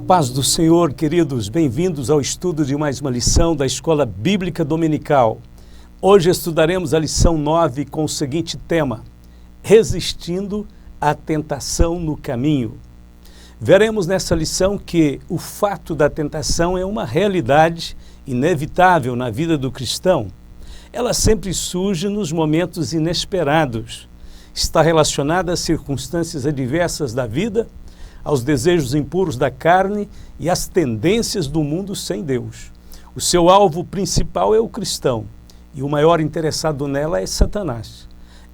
paz do Senhor, queridos, bem-vindos ao estudo de mais uma lição da Escola Bíblica Dominical. Hoje estudaremos a lição 9 com o seguinte tema: Resistindo à tentação no caminho. Veremos nessa lição que o fato da tentação é uma realidade inevitável na vida do cristão. Ela sempre surge nos momentos inesperados. Está relacionada às circunstâncias adversas da vida, aos desejos impuros da carne e às tendências do mundo sem Deus. O seu alvo principal é o cristão e o maior interessado nela é Satanás.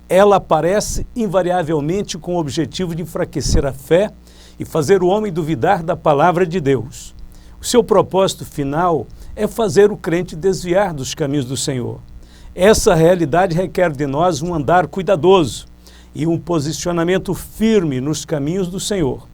Ela aparece invariavelmente com o objetivo de enfraquecer a fé e fazer o homem duvidar da palavra de Deus. O seu propósito final é fazer o crente desviar dos caminhos do Senhor. Essa realidade requer de nós um andar cuidadoso e um posicionamento firme nos caminhos do Senhor.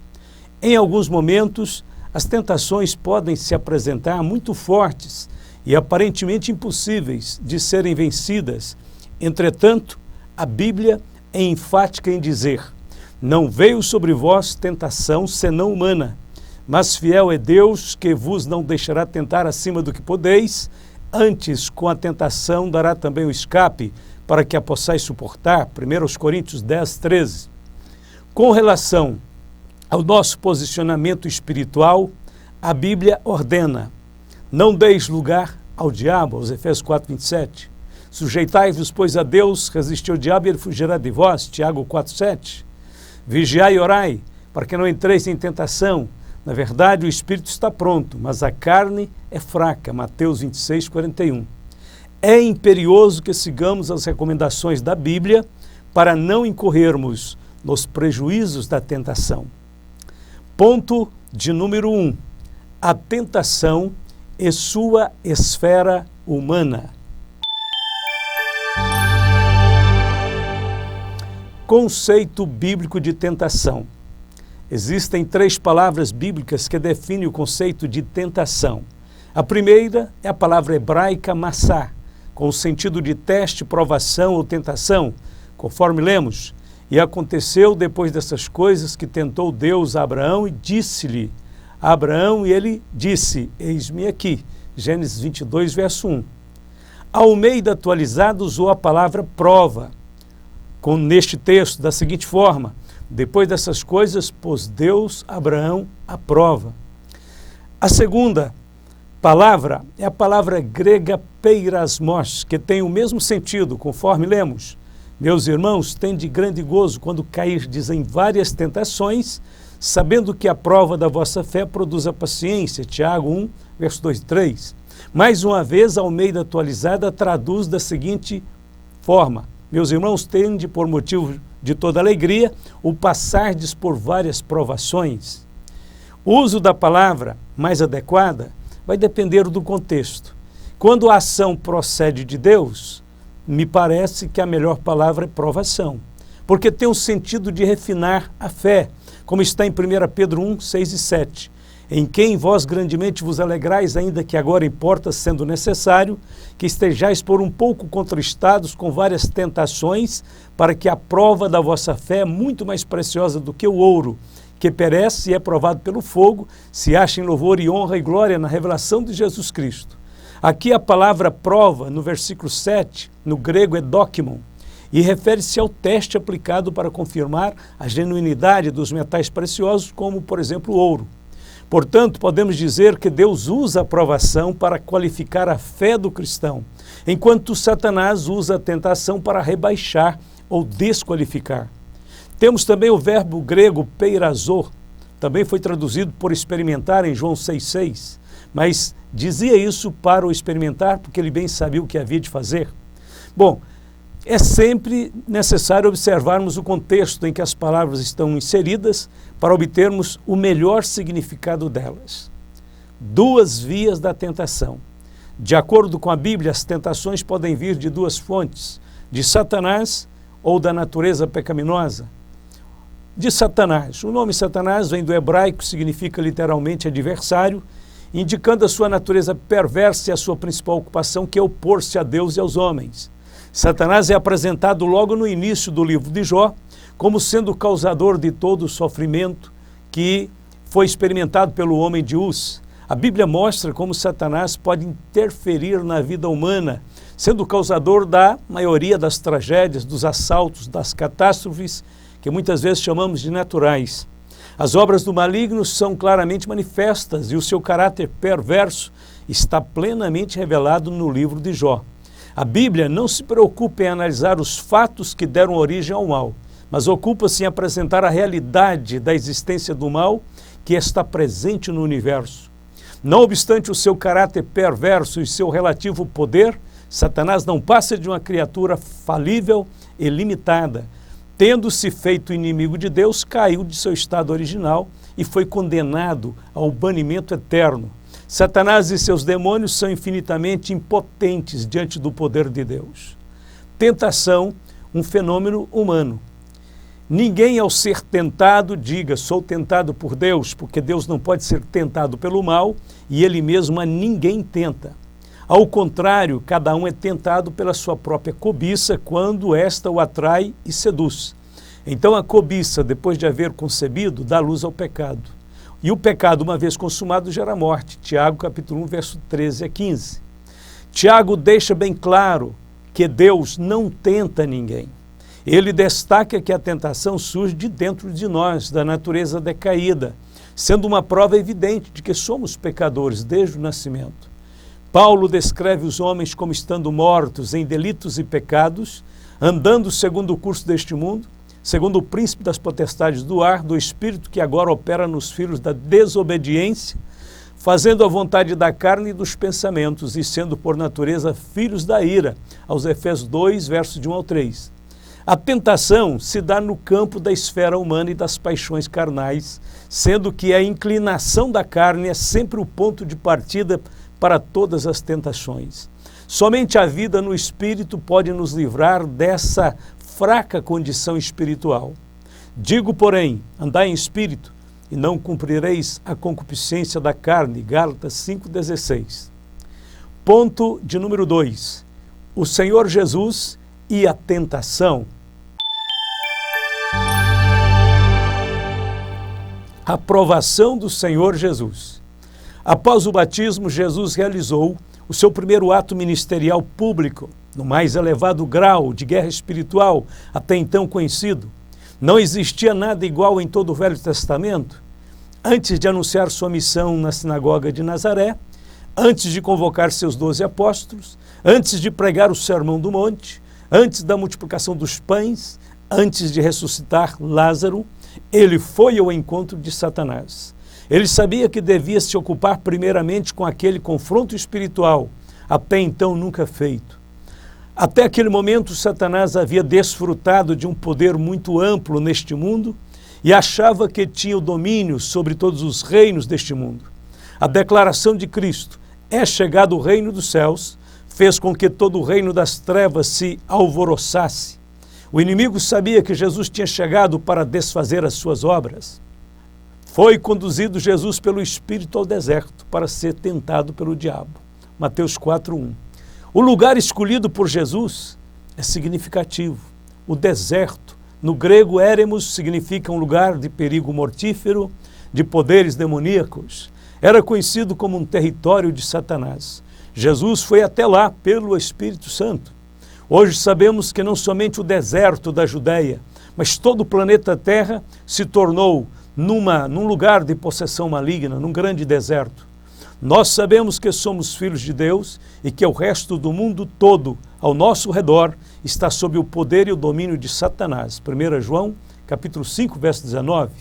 Em alguns momentos, as tentações podem se apresentar muito fortes e aparentemente impossíveis de serem vencidas. Entretanto, a Bíblia é enfática em dizer: não veio sobre vós tentação senão humana, mas fiel é Deus que vos não deixará tentar acima do que podeis, antes com a tentação dará também o escape para que a possais suportar. 1 Coríntios 10, 13. Com relação ao nosso posicionamento espiritual, a Bíblia ordena: não deis lugar ao diabo, aos Efésios 4, 27. Sujeitai-vos, pois, a Deus, resisti ao diabo e ele fugirá de vós, Tiago 4, 7. Vigiai e orai, para que não entreis em tentação. Na verdade, o espírito está pronto, mas a carne é fraca, Mateus 26, 41. É imperioso que sigamos as recomendações da Bíblia para não incorrermos nos prejuízos da tentação. Ponto de número 1. A tentação e sua esfera humana. Conceito bíblico de tentação. Existem 3 palavras bíblicas que definem o conceito de tentação. A primeira é a palavra hebraica massá, com o sentido de teste, provação ou tentação, conforme lemos. E aconteceu depois dessas coisas que tentou Deus a Abraão e disse-lhe a Abraão, e ele disse: eis-me aqui. Gênesis 22, verso 1. A Almeida atualizada usou a palavra prova, neste texto, da seguinte forma: depois dessas coisas, pôs Deus a Abraão à prova. A segunda palavra é a palavra grega peirasmos, que tem o mesmo sentido, conforme lemos. Meus irmãos, tende grande gozo quando cairdes em várias tentações, sabendo que a prova da vossa fé produz a paciência. Tiago 1, verso 2 e 3. Mais uma vez, a Almeida atualizada traduz da seguinte forma: meus irmãos, tende por motivo de toda alegria o passardes por várias provações. O uso da palavra mais adequada vai depender do contexto. Quando a ação procede de Deus, me parece que a melhor palavra é provação, porque tem um sentido de refinar a fé, como está em 1 Pedro 1, 6 e 7. Em quem vós grandemente vos alegrais, ainda que agora importa, sendo necessário, que estejais por um pouco contristados com várias tentações, para que a prova da vossa fé, muito mais preciosa do que o ouro, que perece e é provado pelo fogo, se ache em louvor e honra e glória na revelação de Jesus Cristo. Aqui a palavra prova, no versículo 7, no grego é dokimon, e refere-se ao teste aplicado para confirmar a genuinidade dos metais preciosos, como, por exemplo, o ouro. Portanto, podemos dizer que Deus usa a provação para qualificar a fé do cristão, enquanto Satanás usa a tentação para rebaixar ou desqualificar. Temos também o verbo grego peirazô, também foi traduzido por experimentar em João 6,6, mas dizia isso para o experimentar porque ele bem sabia o que havia de fazer. Bom, é sempre necessário observarmos o contexto em que as palavras estão inseridas para obtermos o melhor significado delas. 2 vias da tentação. De acordo com a Bíblia, as tentações podem vir de 2 fontes: de Satanás ou da natureza pecaminosa. De Satanás. O nome Satanás vem do hebraico, significa literalmente adversário, indicando a sua natureza perversa e a sua principal ocupação, que é opor-se a Deus e aos homens. Satanás é apresentado logo no início do livro de Jó como sendo o causador de todo o sofrimento que foi experimentado pelo homem de Uz. A Bíblia mostra como Satanás pode interferir na vida humana, sendo o causador da maioria das tragédias, dos assaltos, das catástrofes, que muitas vezes chamamos de naturais. As obras do maligno são claramente manifestas e o seu caráter perverso está plenamente revelado no livro de Jó. A Bíblia não se preocupa em analisar os fatos que deram origem ao mal, mas ocupa-se em apresentar a realidade da existência do mal que está presente no universo. Não obstante o seu caráter perverso e seu relativo poder, Satanás não passa de uma criatura falível e limitada. Tendo-se feito inimigo de Deus, caiu de seu estado original e foi condenado ao banimento eterno. Satanás e seus demônios são infinitamente impotentes diante do poder de Deus. Tentação, um fenômeno humano. Ninguém, ao ser tentado, diga, sou tentado por Deus, porque Deus não pode ser tentado pelo mal e Ele mesmo a ninguém tenta. Ao contrário, cada um é tentado pela sua própria cobiça quando esta o atrai e seduz. Então a cobiça, depois de haver concebido, dá luz ao pecado. E o pecado, uma vez consumado, gera morte. Tiago, capítulo 1, verso 13 a 15. Tiago deixa bem claro que Deus não tenta ninguém. Ele destaca que a tentação surge de dentro de nós, da natureza decaída, sendo uma prova evidente de que somos pecadores desde o nascimento. Paulo descreve os homens como estando mortos em delitos e pecados, andando segundo o curso deste mundo, segundo o príncipe das potestades do ar, do espírito que agora opera nos filhos da desobediência, fazendo a vontade da carne e dos pensamentos, e sendo por natureza filhos da ira, aos Efésios 2, versos de 1 ao 3. A tentação se dá no campo da esfera humana e das paixões carnais, sendo que a inclinação da carne é sempre o ponto de partida para todas as tentações. Somente a vida no Espírito pode nos livrar dessa fraca condição espiritual. Digo, porém, andai em Espírito, e não cumprireis a concupiscência da carne. Gálatas 5,16. Ponto de número 2. O Senhor Jesus e a tentação. A provação do Senhor Jesus. Após o batismo, Jesus realizou o seu primeiro ato ministerial público, no mais elevado grau de guerra espiritual até então conhecido. Não existia nada igual em todo o Velho Testamento. Antes de anunciar sua missão na sinagoga de Nazaré, antes de convocar seus 12 apóstolos, antes de pregar o Sermão do Monte, antes da multiplicação dos pães, antes de ressuscitar Lázaro, ele foi ao encontro de Satanás. Ele sabia que devia se ocupar primeiramente com aquele confronto espiritual, até então nunca feito. Até aquele momento, Satanás havia desfrutado de um poder muito amplo neste mundo e achava que tinha o domínio sobre todos os reinos deste mundo. A declaração de Cristo, é chegado o reino dos céus, fez com que todo o reino das trevas se alvoroçasse. O inimigo sabia que Jesus tinha chegado para desfazer as suas obras. Foi conduzido Jesus pelo Espírito ao deserto para ser tentado pelo diabo. Mateus 4:1. O lugar escolhido por Jesus é significativo. O deserto, no grego éremos, significa um lugar de perigo mortífero, de poderes demoníacos. Era conhecido como um território de Satanás. Jesus foi até lá pelo Espírito Santo. Hoje sabemos que não somente o deserto da Judéia, mas todo o planeta Terra se tornou num lugar de possessão maligna, num grande deserto. Nós sabemos que somos filhos de Deus e que o resto do mundo todo, ao nosso redor, está sob o poder e o domínio de Satanás. 1 João, capítulo 5, verso 19.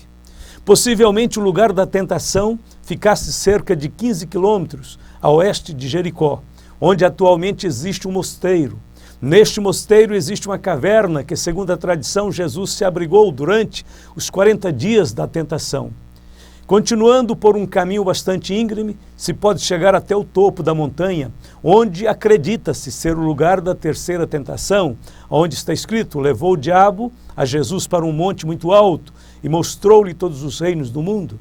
Possivelmente o lugar da tentação ficasse cerca de 15 quilômetros a oeste de Jericó, onde atualmente existe um mosteiro. Neste mosteiro existe uma caverna que, segundo a tradição, Jesus se abrigou durante os 40 dias da tentação. Continuando por um caminho bastante íngreme, se pode chegar até o topo da montanha, onde acredita-se ser o lugar da terceira tentação, onde está escrito, levou o diabo a Jesus para um monte muito alto e mostrou-lhe todos os reinos do mundo.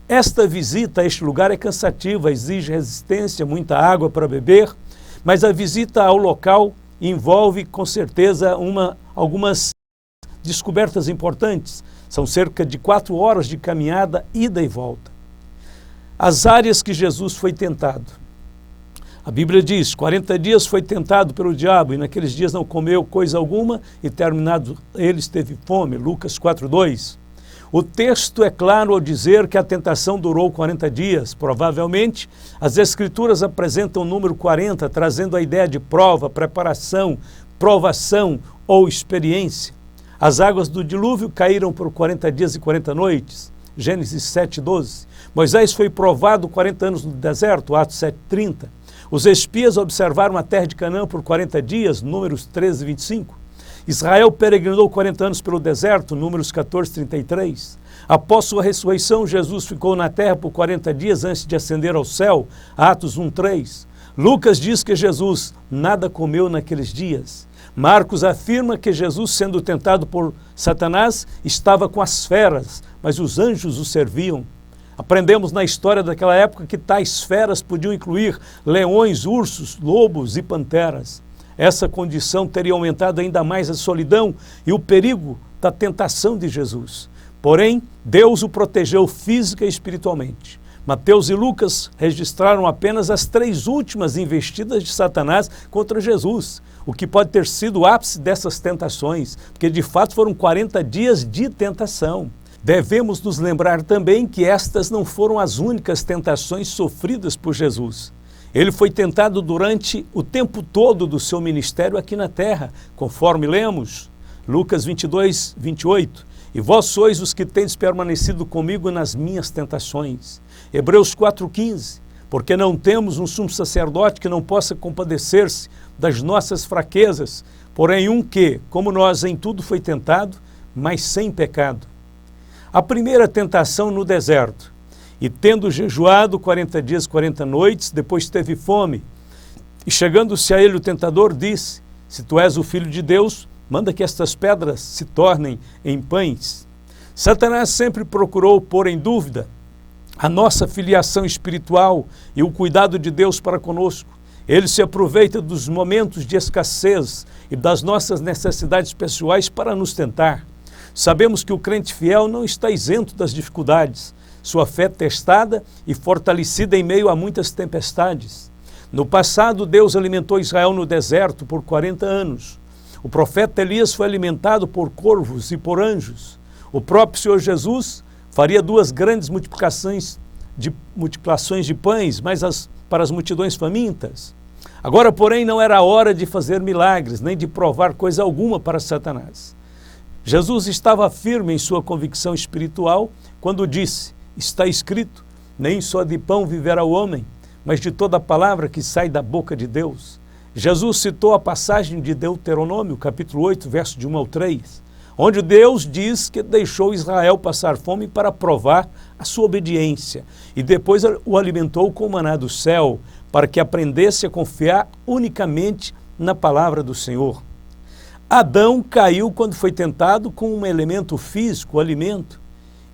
Esta visita a este lugar é cansativa, exige resistência, muita água para beber, mas a visita ao local envolve com certeza algumas descobertas importantes. São cerca de 4 horas de caminhada, ida e volta. As áreas que Jesus foi tentado. A Bíblia diz, 40 dias foi tentado pelo diabo, e naqueles dias não comeu coisa alguma, e terminado eles teve fome. Lucas 4:2. O texto é claro ao dizer que a tentação durou 40 dias. Provavelmente, as Escrituras apresentam o número 40, trazendo a ideia de prova, preparação, provação ou experiência. As águas do dilúvio caíram por 40 dias e 40 noites. Gênesis 7:12. Moisés foi provado 40 anos no deserto. Atos 7:30. Os espias observaram a terra de Canaã por 40 dias. Números 13:25. Israel peregrinou 40 anos pelo deserto, Números 14:33. Após sua ressurreição, Jesus ficou na terra por 40 dias antes de ascender ao céu, Atos 1:3. Lucas diz que Jesus nada comeu naqueles dias. Marcos afirma que Jesus, sendo tentado por Satanás, estava com as feras, mas os anjos o serviam. Aprendemos na história daquela época que tais feras podiam incluir leões, ursos, lobos e panteras. Essa condição teria aumentado ainda mais a solidão e o perigo da tentação de Jesus. Porém, Deus o protegeu física e espiritualmente. Mateus e Lucas registraram apenas as 3 últimas investidas de Satanás contra Jesus, o que pode ter sido o ápice dessas tentações, porque de fato foram 40 dias de tentação. Devemos nos lembrar também que estas não foram as únicas tentações sofridas por Jesus. Ele foi tentado durante o tempo todo do seu ministério aqui na terra, conforme lemos, Lucas 22:28. E vós sois os que tendes permanecido comigo nas minhas tentações. Hebreus 4:15. Porque não temos um sumo sacerdote que não possa compadecer-se das nossas fraquezas, porém um que, como nós, em tudo foi tentado, mas sem pecado. A primeira tentação no deserto. E tendo jejuado 40 dias e 40 noites, depois teve fome. E chegando-se a ele o tentador disse, se tu és o Filho de Deus, manda que estas pedras se tornem em pães. Satanás sempre procurou pôr em dúvida a nossa filiação espiritual e o cuidado de Deus para conosco. Ele se aproveita dos momentos de escassez e das nossas necessidades pessoais para nos tentar. Sabemos que o crente fiel não está isento das dificuldades. Sua fé é testada e fortalecida em meio a muitas tempestades. No passado, Deus alimentou Israel no deserto por 40 anos. O profeta Elias foi alimentado por corvos e por anjos. O próprio Senhor Jesus faria 2 grandes multiplicações de pães, mas para as multidões famintas. Agora, porém, não era a hora de fazer milagres, nem de provar coisa alguma para Satanás. Jesus estava firme em sua convicção espiritual quando disse, está escrito, nem só de pão viverá o homem, mas de toda palavra que sai da boca de Deus. Jesus citou a passagem de Deuteronômio, capítulo 8, verso de 1 ao 3, onde Deus diz que deixou Israel passar fome para provar a sua obediência e depois o alimentou com o maná do céu, para que aprendesse a confiar unicamente na palavra do Senhor. Adão caiu quando foi tentado com um elemento físico, o alimento.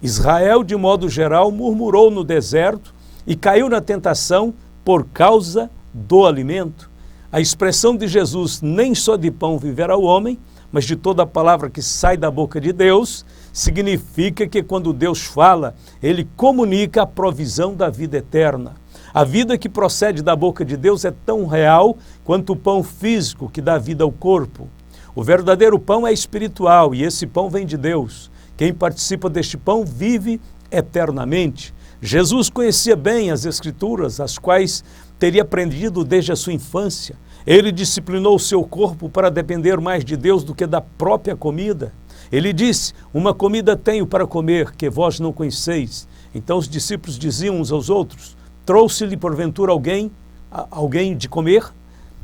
Israel, de modo geral, murmurou no deserto e caiu na tentação por causa do alimento. A expressão de Jesus, nem só de pão viverá o homem, mas de toda a palavra que sai da boca de Deus, significa que quando Deus fala, Ele comunica a provisão da vida eterna. A vida que procede da boca de Deus é tão real quanto o pão físico que dá vida ao corpo. O verdadeiro pão é espiritual e esse pão vem de Deus. Quem participa deste pão vive eternamente. Jesus conhecia bem as Escrituras, as quais teria aprendido desde a sua infância. Ele disciplinou o seu corpo para depender mais de Deus do que da própria comida. Ele disse, uma comida tenho para comer, que vós não conheceis. Então os discípulos diziam uns aos outros, trouxe-lhe porventura alguém de comer?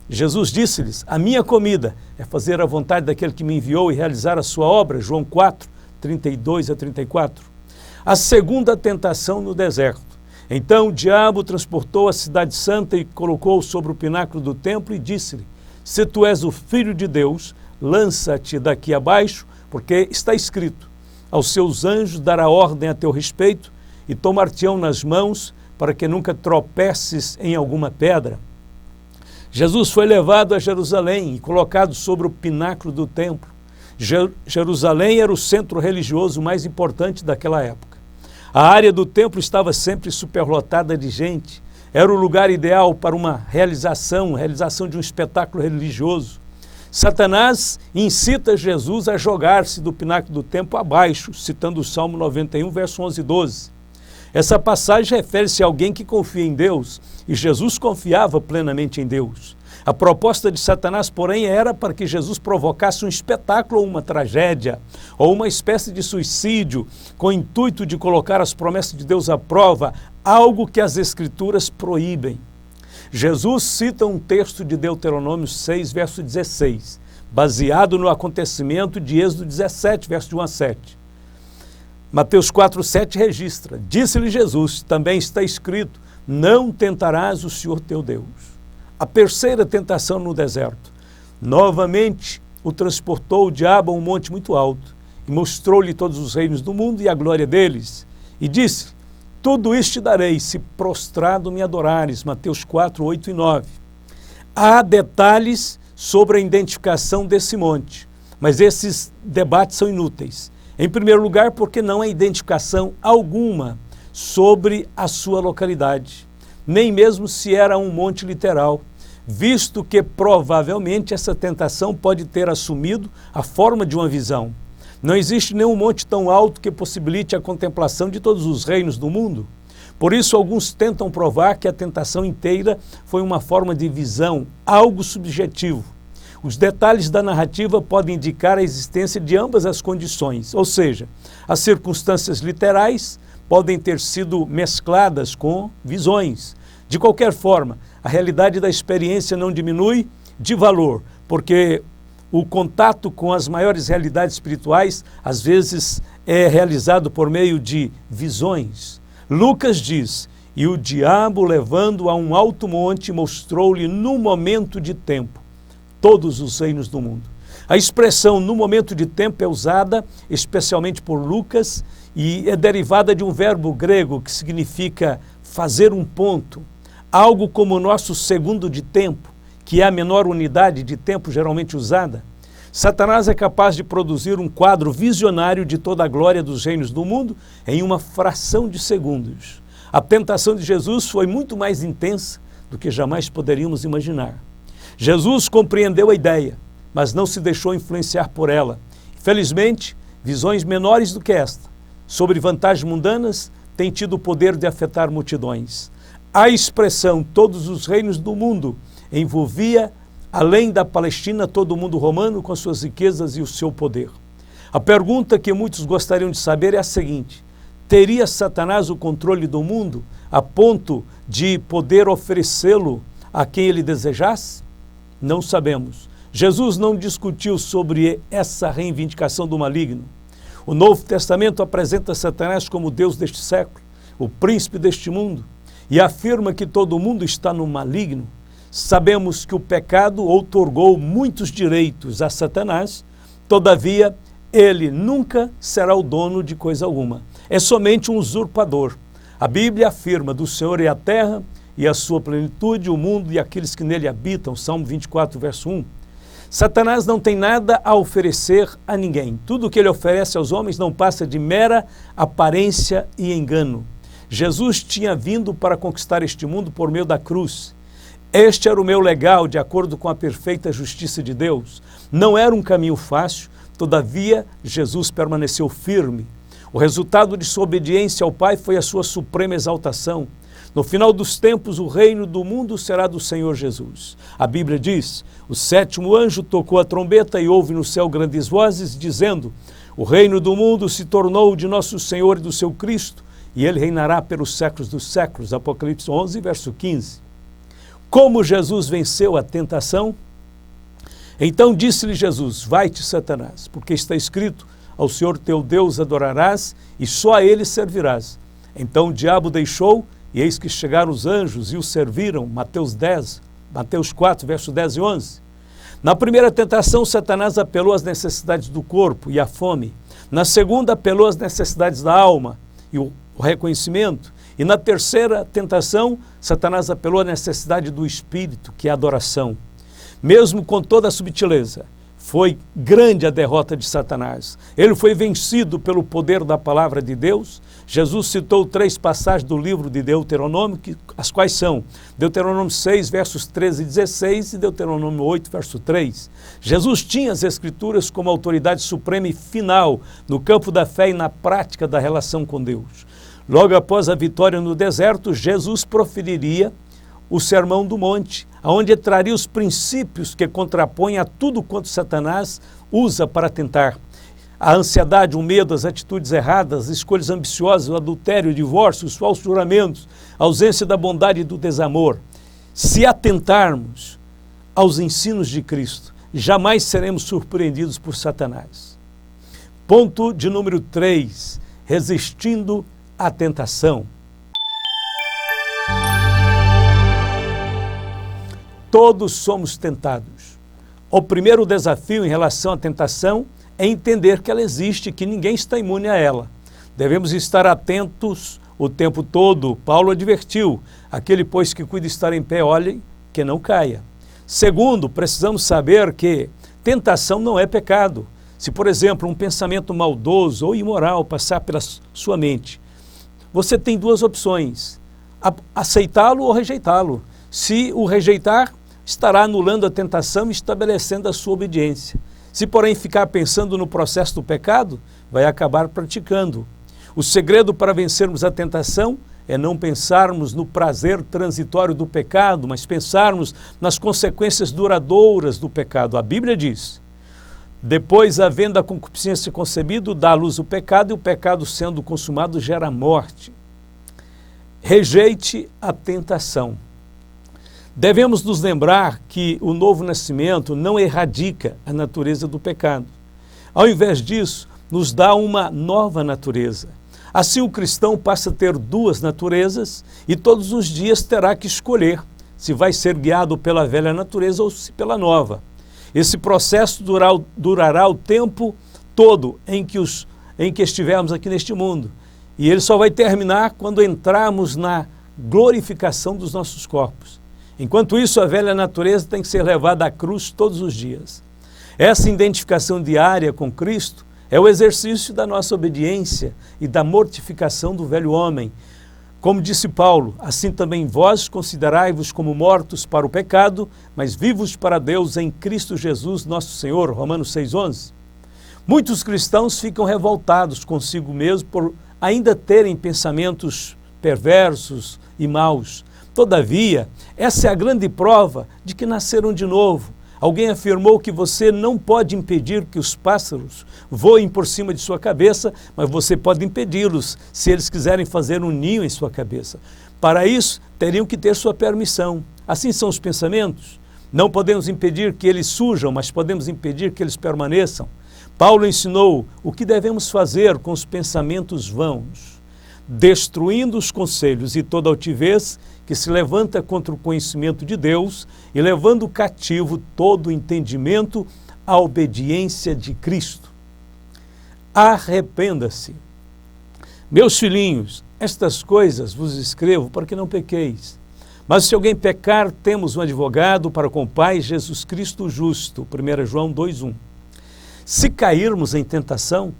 Jesus disse-lhes, a minha comida é fazer a vontade daquele que me enviou e realizar a sua obra, João 4, 32 a 34. A segunda tentação no deserto. Então o diabo transportou a cidade santa e colocou sobre o pináculo do templo e disse-lhe, se tu és o Filho de Deus, lança-te daqui abaixo, porque está escrito, aos seus anjos dará ordem a teu respeito e tomar-te-ão nas mãos para que nunca tropeces em alguma pedra. Jesus foi levado a Jerusalém e colocado sobre o pináculo do templo. Jerusalém era o centro religioso mais importante daquela época. A área do templo estava sempre superlotada de gente. Era o lugar ideal para uma realização de um espetáculo religioso. Satanás incita Jesus a jogar-se do pináculo do templo abaixo, citando o Salmo 91, verso 11 e 12. Essa passagem refere-se a alguém que confia em Deus, e Jesus confiava plenamente em Deus. A proposta de Satanás, porém, era para que Jesus provocasse um espetáculo ou uma tragédia, ou uma espécie de suicídio, com o intuito de colocar as promessas de Deus à prova, algo que as Escrituras proíbem. Jesus cita um texto de Deuteronômio 6, verso 16, baseado no acontecimento de Êxodo 17, verso de 1 a 7. Mateus 4, 7 registra: disse-lhe Jesus, também está escrito, não tentarás o Senhor teu Deus. A terceira tentação no deserto. Novamente o transportou o diabo a um monte muito alto e mostrou-lhe todos os reinos do mundo e a glória deles. E disse: tudo isto te darei, se prostrado me adorares. Mateus 4, 8 e 9. Há detalhes sobre a identificação desse monte, mas esses debates são inúteis. Em primeiro lugar, porque não há identificação alguma sobre a sua localidade, nem mesmo se era um monte literal, visto que provavelmente essa tentação pode ter assumido a forma de uma visão. Não existe nenhum monte tão alto que possibilite a contemplação de todos os reinos do mundo. Por isso, alguns tentam provar que a tentação inteira foi uma forma de visão, algo subjetivo. Os detalhes da narrativa podem indicar a existência de ambas as condições, ou seja, as circunstâncias literais podem ter sido mescladas com visões. De qualquer forma, a realidade da experiência não diminui de valor, porque o contato com as maiores realidades espirituais, às vezes, é realizado por meio de visões. Lucas diz: e o diabo, levando-o a um alto monte, mostrou-lhe num momento de tempo todos os reinos do mundo. A expressão no momento de tempo é usada especialmente por Lucas e é derivada de um verbo grego que significa fazer um ponto, algo como o nosso segundo de tempo, que é a menor unidade de tempo geralmente usada. Satanás é capaz de produzir um quadro visionário de toda a glória dos reinos do mundo em uma fração de segundos. A tentação de Jesus foi muito mais intensa do que jamais poderíamos imaginar. Jesus compreendeu a ideia, mas não se deixou influenciar por ela. Felizmente, visões menores do que esta, sobre vantagens mundanas, têm tido o poder de afetar multidões. A expressão todos os reinos do mundo envolvia, além da Palestina, todo o mundo romano com suas riquezas e o seu poder. A pergunta que muitos gostariam de saber é a seguinte: teria Satanás o controle do mundo a ponto de poder oferecê-lo a quem ele desejasse? Não sabemos. Jesus não discutiu sobre essa reivindicação do maligno. O Novo Testamento apresenta Satanás como Deus deste século, o príncipe deste mundo, e afirma que todo mundo está no maligno. Sabemos que o pecado outorgou muitos direitos a Satanás, todavia ele nunca será o dono de coisa alguma. É somente um usurpador. A Bíblia afirma: do Senhor é a terra e a sua plenitude, o mundo e aqueles que nele habitam. Salmo 24, verso 1. Satanás não tem nada a oferecer a ninguém. Tudo o que ele oferece aos homens não passa de mera aparência e engano. Jesus tinha vindo para conquistar este mundo por meio da cruz. Este era o meu legado, de acordo com a perfeita justiça de Deus. Não era um caminho fácil, todavia Jesus permaneceu firme. O resultado de sua obediência ao Pai foi a sua suprema exaltação. No final dos tempos, o reino do mundo será do Senhor Jesus. A Bíblia diz: o sétimo anjo tocou a trombeta e houve no céu grandes vozes, dizendo: o reino do mundo se tornou de nosso Senhor e do seu Cristo, e ele reinará pelos séculos dos séculos. Apocalipse 11, verso 15. Como Jesus venceu a tentação? Então disse-lhe Jesus: vai-te, Satanás, porque está escrito: ao Senhor teu Deus adorarás e só a ele servirás. Então o diabo deixou, e eis que chegaram os anjos e o serviram. Mateus 4, verso 10 e 11. Na primeira tentação, Satanás apelou às necessidades do corpo e à fome. Na segunda, apelou às necessidades da alma e o reconhecimento. E na terceira tentação, Satanás apelou à necessidade do espírito, que é a adoração. Mesmo com toda a subtileza, Foi grande a derrota de Satanás. Ele foi vencido pelo poder da palavra de Deus. Jesus citou 3 passagens do livro de Deuteronômio, as quais são Deuteronômio 6, versos 13 e 16 e Deuteronômio 8, verso 3. Jesus tinha as Escrituras como autoridade suprema e final no campo da fé e na prática da relação com Deus. Logo após a vitória no deserto, Jesus proferiria o Sermão do Monte, onde traria os princípios que contrapõem a tudo quanto Satanás usa para tentar. A ansiedade, o medo, as atitudes erradas, as escolhas ambiciosas, o adultério, o divórcio, os falsos juramentos, a ausência da bondade e do desamor. Se atentarmos aos ensinos de Cristo, jamais seremos surpreendidos por Satanás. Ponto de número 3, resistindo à tentação. Todos somos tentados. O primeiro desafio em relação à tentação é entender que ela existe, que ninguém está imune a ela. Devemos estar atentos o tempo todo. Paulo advertiu, aquele pois que cuida estar em pé, olhe que não caia. Segundo, precisamos saber que tentação não é pecado. Se, por exemplo, um pensamento maldoso ou imoral passar pela sua mente, você tem 2 opções, aceitá-lo ou rejeitá-lo. Se o rejeitar, estará anulando a tentação e estabelecendo a sua obediência. Se, porém, ficar pensando no processo do pecado, vai acabar praticando. O segredo para vencermos a tentação é não pensarmos no prazer transitório do pecado, mas pensarmos nas consequências duradouras do pecado. A Bíblia diz, depois, havendo a concupiscência concebido, dá à luz o pecado, e o pecado sendo consumado gera morte. Rejeite a tentação. Devemos nos lembrar que o novo nascimento não erradica a natureza do pecado. Ao invés disso, nos dá uma nova natureza. Assim, o cristão passa a ter 2 naturezas e todos os dias terá que escolher se vai ser guiado pela velha natureza ou se pela nova. Esse processo durará o tempo todo em que estivermos aqui neste mundo. E ele só vai terminar quando entrarmos na glorificação dos nossos corpos. Enquanto isso, a velha natureza tem que ser levada à cruz todos os dias. Essa identificação diária com Cristo é o exercício da nossa obediência e da mortificação do velho homem. Como disse Paulo, assim também vós considerai-vos como mortos para o pecado, mas vivos para Deus em Cristo Jesus, nosso Senhor. Romanos 6,11. Muitos cristãos ficam revoltados consigo mesmo por ainda terem pensamentos perversos e maus. Todavia, essa é a grande prova de que nasceram de novo. Alguém afirmou que você não pode impedir que os pássaros voem por cima de sua cabeça, mas você pode impedi-los se eles quiserem fazer um ninho em sua cabeça. Para isso, teriam que ter sua permissão. Assim são os pensamentos. Não podemos impedir que eles surjam, mas podemos impedir que eles permaneçam. Paulo ensinou o que devemos fazer com os pensamentos vãos, destruindo os conselhos e toda altivez que se levanta contra o conhecimento de Deus e levando cativo todo o entendimento à obediência de Cristo. Arrependa-se. Meus filhinhos, estas coisas vos escrevo para que não pequeis. Mas se alguém pecar, temos um advogado para com o Pai, Jesus Cristo justo. 1 João 2,1. Se cairmos em tentação,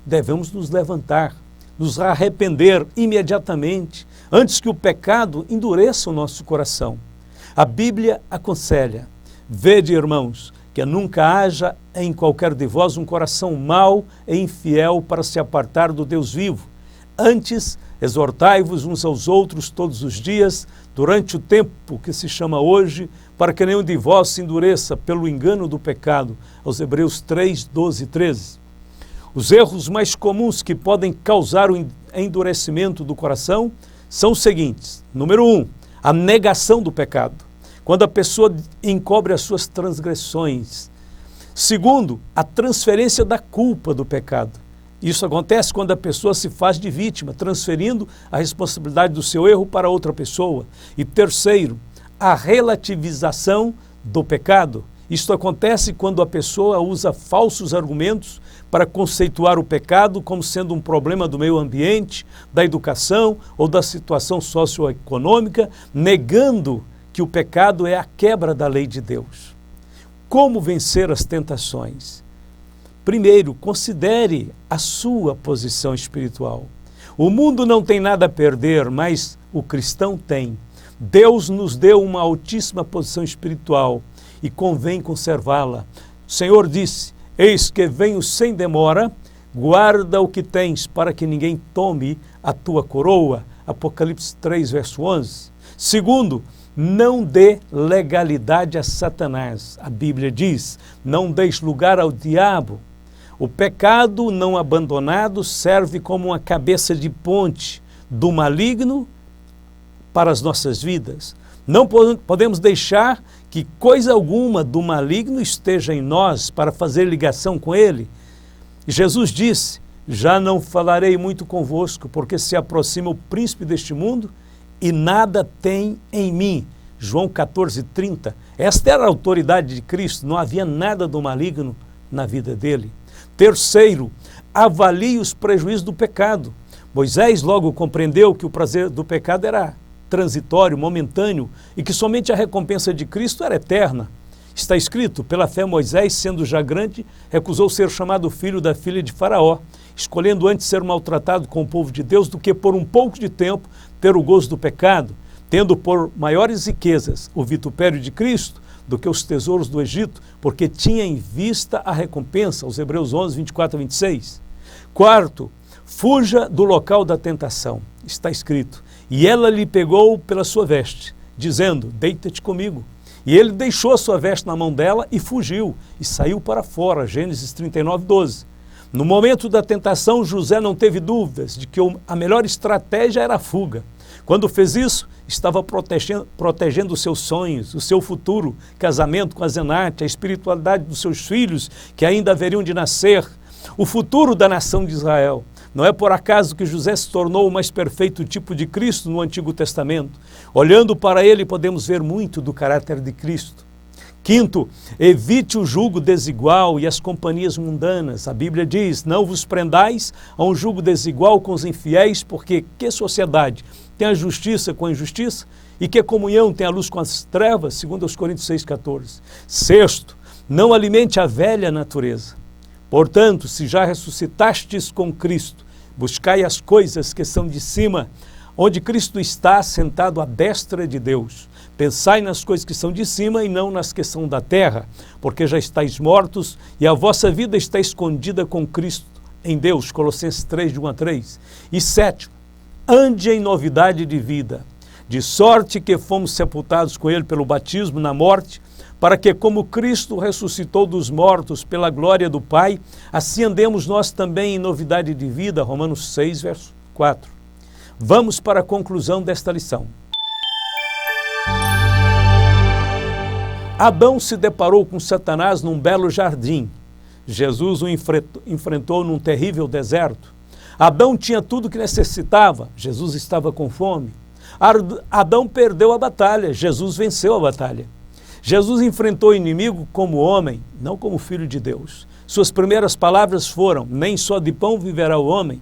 devemos nos levantar, nos arrepender imediatamente, antes que o pecado endureça o nosso coração. A Bíblia aconselha, vede, irmãos, que nunca haja em qualquer de vós um coração mau e infiel para se apartar do Deus vivo. Antes, exortai-vos uns aos outros todos os dias, durante o tempo que se chama hoje, para que nenhum de vós se endureça pelo engano do pecado. Aos Hebreus 3, 12 e 13. Os erros mais comuns que podem causar o endurecimento do coração são os seguintes. Número 1, a negação do pecado, quando a pessoa encobre as suas transgressões. Segundo, a transferência da culpa do pecado. Isso acontece quando a pessoa se faz de vítima, transferindo a responsabilidade do seu erro para outra pessoa. E terceiro, a relativização do pecado. Isto acontece quando a pessoa usa falsos argumentos para conceituar o pecado como sendo um problema do meio ambiente, da educação ou da situação socioeconômica, negando que o pecado é a quebra da lei de Deus. Como vencer as tentações? Primeiro, considere a sua posição espiritual. O mundo não tem nada a perder, mas o cristão tem. Deus nos deu uma altíssima posição espiritual e convém conservá-la. O Senhor disse: eis que venho sem demora, guarda o que tens para que ninguém tome a tua coroa. Apocalipse 3, verso 11. Segundo, não dê legalidade a Satanás. A Bíblia diz: não deixe lugar ao diabo. O pecado não abandonado serve como uma cabeça de ponte do maligno para as nossas vidas. Não podemos deixar que coisa alguma do maligno esteja em nós para fazer ligação com ele. Jesus disse: já não falarei muito convosco, porque se aproxima o príncipe deste mundo e nada tem em mim. João 14:30. Esta era a autoridade de Cristo, não havia nada do maligno na vida dele. Terceiro, avalie os prejuízos do pecado. Moisés logo compreendeu que o prazer do pecado era transitório, momentâneo, e que somente a recompensa de Cristo era eterna. Está escrito: pela fé Moisés, sendo já grande, recusou ser chamado filho da filha de Faraó, escolhendo antes ser maltratado com o povo de Deus do que por um pouco de tempo ter o gozo do pecado, tendo por maiores riquezas o vitupério de Cristo do que os tesouros do Egito, porque tinha em vista a recompensa, os Hebreus 11, 24 a 26. Quarto, fuja do local da tentação. Está escrito: e ela lhe pegou pela sua veste, dizendo: deita-te comigo. E ele deixou a sua veste na mão dela e fugiu, e saiu para fora. Gênesis 39, 12. No momento da tentação, José não teve dúvidas de que a melhor estratégia era a fuga. Quando fez isso, estava protegendo os seus sonhos, o seu futuro casamento com a Zenate, a espiritualidade dos seus filhos que ainda haveriam de nascer, o futuro da nação de Israel. Não é por acaso que José se tornou o mais perfeito tipo de Cristo no Antigo Testamento. Olhando para ele, podemos ver muito do caráter de Cristo. Quinto, evite o jugo desigual e as companhias mundanas. A Bíblia diz: não vos prendais a um jugo desigual com os infiéis, porque que sociedade tem a justiça com a injustiça? E que comunhão tem a luz com as trevas? Segundo aos Coríntios 6,14. Sexto, não alimente a velha natureza. Portanto, se já ressuscitastes com Cristo, buscai as coisas que são de cima, onde Cristo está sentado à destra de Deus. Pensai nas coisas que são de cima e não nas que são da terra, porque já estáis mortos e a vossa vida está escondida com Cristo em Deus. Colossenses 3, de 1 a 3. E sétimo, ande em novidade de vida, de sorte que fomos sepultados com ele pelo batismo na morte, para que, como Cristo ressuscitou dos mortos pela glória do Pai, assim andemos nós também em novidade de vida. Romanos 6, verso 4. Vamos para a conclusão desta lição. Adão se deparou com Satanás num belo jardim. Jesus o enfrentou num terrível deserto. Adão tinha tudo o que necessitava. Jesus estava com fome. Adão perdeu a batalha. Jesus venceu a batalha. Jesus enfrentou o inimigo como homem, não como filho de Deus. Suas primeiras palavras foram: nem só de pão viverá o homem.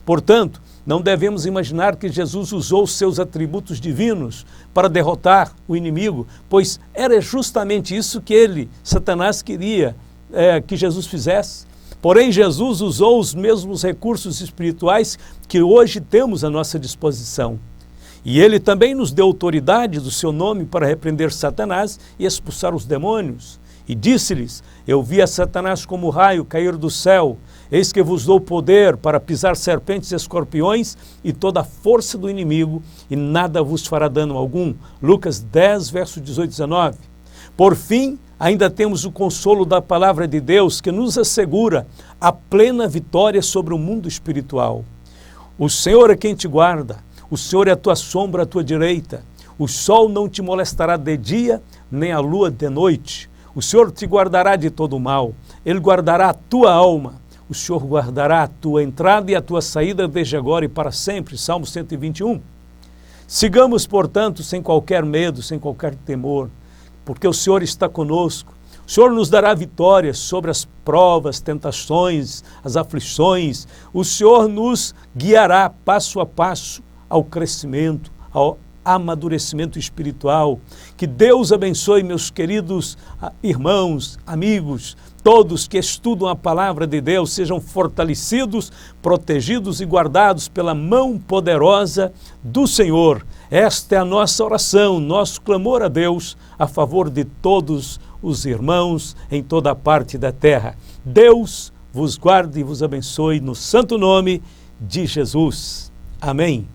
Portanto, não devemos imaginar que Jesus usou seus atributos divinos para derrotar o inimigo, pois era justamente isso que Satanás, queria que Jesus fizesse. Porém, Jesus usou os mesmos recursos espirituais que hoje temos à nossa disposição. E ele também nos deu autoridade do seu nome para repreender Satanás e expulsar os demônios. E disse-lhes: eu vi a Satanás como raio cair do céu. Eis que vos dou poder para pisar serpentes e escorpiões e toda a força do inimigo, e nada vos fará dano algum. Lucas 10, verso 18 e 19. Por fim, ainda temos o consolo da palavra de Deus, que nos assegura a plena vitória sobre o mundo espiritual. O Senhor é quem te guarda. O Senhor é a tua sombra à tua direita. O sol não te molestará de dia, nem a lua de noite. O Senhor te guardará de todo o mal. Ele guardará a tua alma. O Senhor guardará a tua entrada e a tua saída desde agora e para sempre. Salmo 121. Sigamos, portanto, sem qualquer medo, sem qualquer temor, porque o Senhor está conosco. O Senhor nos dará vitória sobre as provas, tentações, as aflições. O Senhor nos guiará passo a passo ao crescimento, amadurecimento espiritual. Que Deus abençoe meus queridos irmãos, amigos, todos que estudam a palavra de Deus, sejam fortalecidos, protegidos e guardados pela mão poderosa do Senhor. Esta é a nossa oração, nosso clamor a Deus a favor de todos os irmãos em toda a parte da terra. Deus vos guarde e vos abençoe no santo nome de Jesus. Amém.